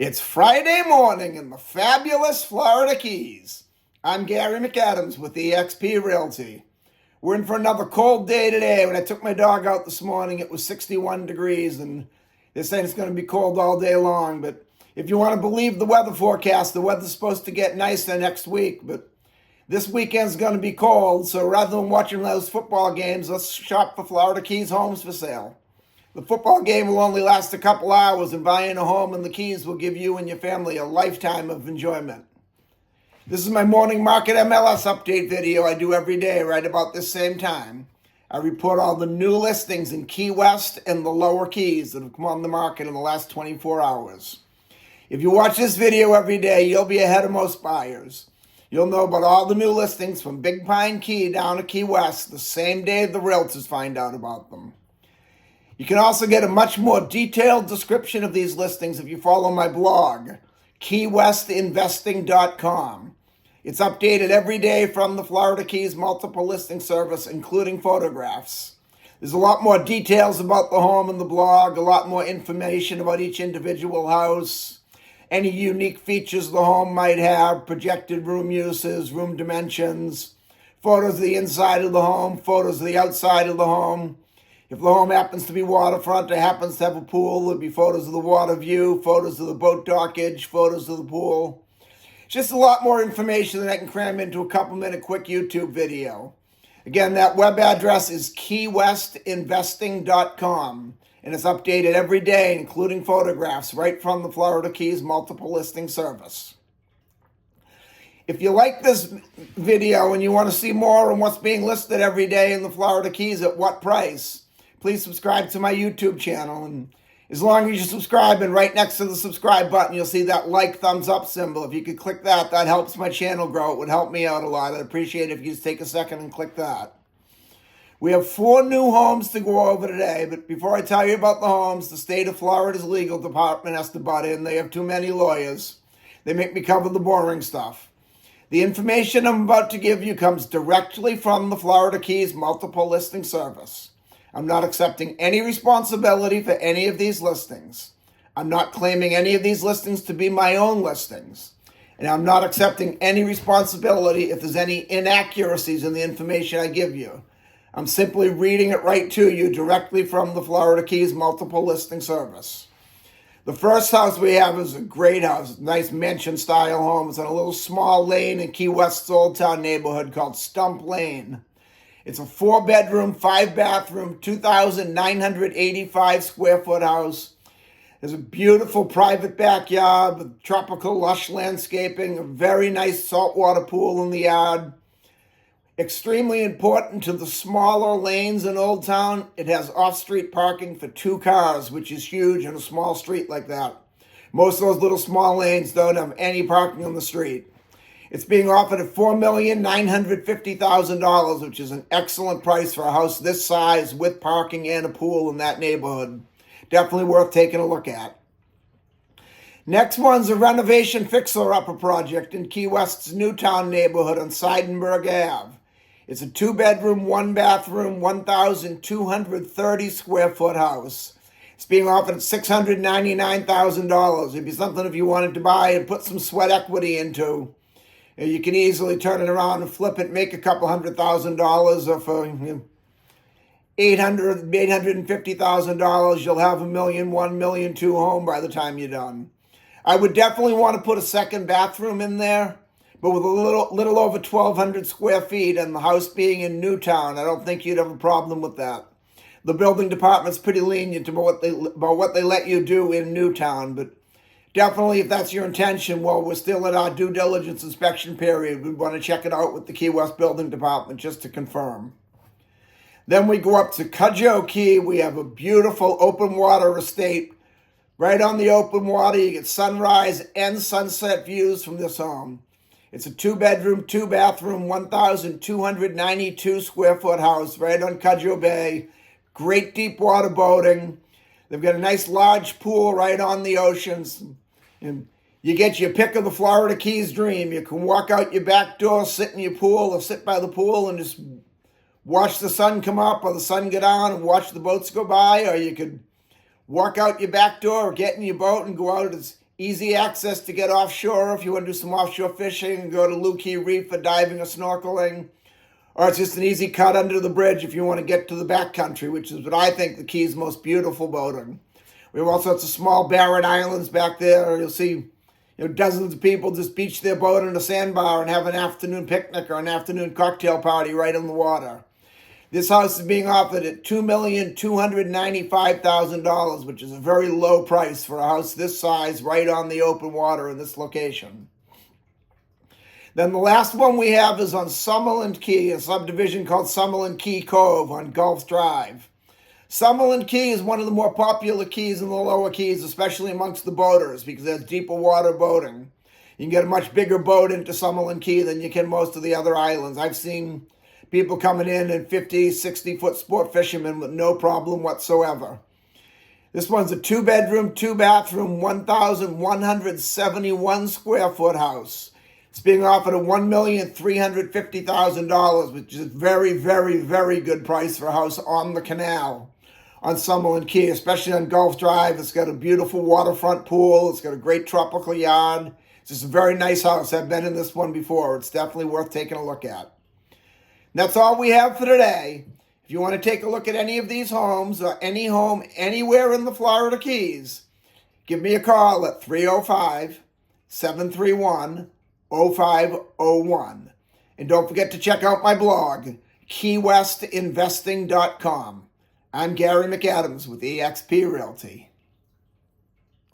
It's Friday morning in the fabulous Florida Keys. I'm Gary McAdams with eXp Realty. We're in for another cold day today. When I took my dog out this morning, it was 61 degrees, and they're saying it's going to be cold all day long. But if you want to believe the weather forecast, the weather's supposed to get nicer next week. But this weekend's going to be cold, so rather than watching those football games, let's shop for Florida Keys homes for sale. The football game will only last a couple hours, and buying a home in the Keys will give you and your family a lifetime of enjoyment. This is my morning market MLS update video I do every day right about this same time. I report all the new listings in Key West and the lower Keys that have come on the market in the last 24 hours. If you watch this video every day, you'll be ahead of most buyers. You'll know about all the new listings from Big Pine Key down to Key West the same day the realtors find out about them. You can also get a much more detailed description of these listings if you follow my blog, keywestinvesting.com. It's updated every day from the Florida Keys multiple listing service, including photographs. There's a lot more details about the home in the blog, a lot more information about each individual house, any unique features the home might have, projected room uses, room dimensions, photos of the inside of the home, photos of the outside of the home. If the home happens to be waterfront or happens to have a pool, there'll be photos of the water view, photos of the boat dockage, photos of the pool. Just a lot more information than I can cram into a couple-minute quick YouTube video. Again, that web address is keywestinvesting.com, and it's updated every day, including photographs, right from the Florida Keys multiple listing service. If you like this video and you want to see more on what's being listed every day in the Florida Keys at what price, please subscribe to my YouTube channel. And as long as you subscribe, and right next to the subscribe button, you'll see that like, thumbs up symbol. If you could click that, that helps my channel grow. It would help me out a lot. I'd appreciate it if you just take a second and click that. We have 4 new homes to go over today, but before I tell you about the homes, the state of Florida's legal department has to butt in. They have too many lawyers. They make me cover the boring stuff. The information I'm about to give you comes directly from the Florida Keys multiple listing service. I'm not accepting any responsibility for any of these listings. I'm not claiming any of these listings to be my own listings. And I'm not accepting any responsibility if there's any inaccuracies in the information I give you. I'm simply reading it right to you directly from the Florida Keys multiple listing service. The first house we have is a great house, nice mansion-style home. It's on a little small lane in Key West's Old Town neighborhood called Stump Lane. It's a 4-bedroom, 5-bathroom, 2,985 square foot house. There's a beautiful private backyard with tropical lush landscaping, a very nice saltwater pool in the yard. Extremely important to the smaller lanes in Old Town, it has off-street parking for 2 cars, which is huge in a small street like that. Most of those little small lanes don't have any parking on the street. It's being offered at $4,950,000, which is an excellent price for a house this size with parking and a pool in that neighborhood. Definitely worth taking a look at. Next one's a renovation fixer-upper project in Key West's Newtown neighborhood on Seidenberg Ave. It's a 2-bedroom, 1-bathroom, 1,230 square foot house. It's being offered at $699,000. It'd be something if you wanted to buy and put some sweat equity into. You can easily turn it around and flip it, make a couple $100,000, or for $850,000, you'll have $1 million, $1 million, $2 million home by the time you're done. I would definitely want to put a second bathroom in there, but with a little over 1,200 square feet and the house being in Newtown, I don't think you'd have a problem with that. The building department's pretty lenient about what they let you do in Newtown, but definitely, if that's your intention, while we're still in our due diligence inspection period, we want to check it out with the Key West Building Department just to confirm. Then we go up to Cudjoe Key. We have a beautiful open water estate. Right on the open water, you get sunrise and sunset views from this home. It's a 2-bedroom, 2-bathroom, 1,292 square foot house right on Cudjoe Bay. Great deep water boating. They've got a nice large pool right on the oceans. And you get your pick of the Florida Keys dream. You can walk out your back door, sit in your pool, or sit by the pool and just watch the sun come up or the sun go down and watch the boats go by. Or you could walk out your back door or get in your boat and go out Easy access to get offshore if you want to do some offshore fishing and go to Looe Key Reef for diving or snorkeling. Or it's just an easy cut under the bridge if you want to get to the backcountry, which is what I think the Key's most beautiful boating. We have all sorts of small barren islands back there. You'll see dozens of people just beach their boat in a sandbar and have an afternoon picnic or an afternoon cocktail party right in the water. This house is being offered at $2,295,000, which is a very low price for a house this size right on the open water in this location. Then the last one we have is on Summerland Key, a subdivision called Summerland Key Cove on Gulf Drive. Summerland Key is one of the more popular keys in the lower keys, especially amongst the boaters, because there's deeper water boating. You can get a much bigger boat into Summerland Key than you can most of the other islands. I've seen people coming in 50, 60-foot sport fishermen with no problem whatsoever. This one's a 2-bedroom, 2-bathroom, 1,171 square foot house. It's being offered at $1,350,000, which is a very, very, very good price for a house on the canal on Summerland Key, especially on Gulf Drive. It's got a beautiful waterfront pool. It's got a great tropical yard. It's just a very nice house. I've been in this one before. It's definitely worth taking a look at. And that's all we have for today. If you want to take a look at any of these homes or any home anywhere in the Florida Keys, give me a call at 305-731-0501. And don't forget to check out my blog, keywestinvesting.com. I'm Gary McAdams with eXp Realty.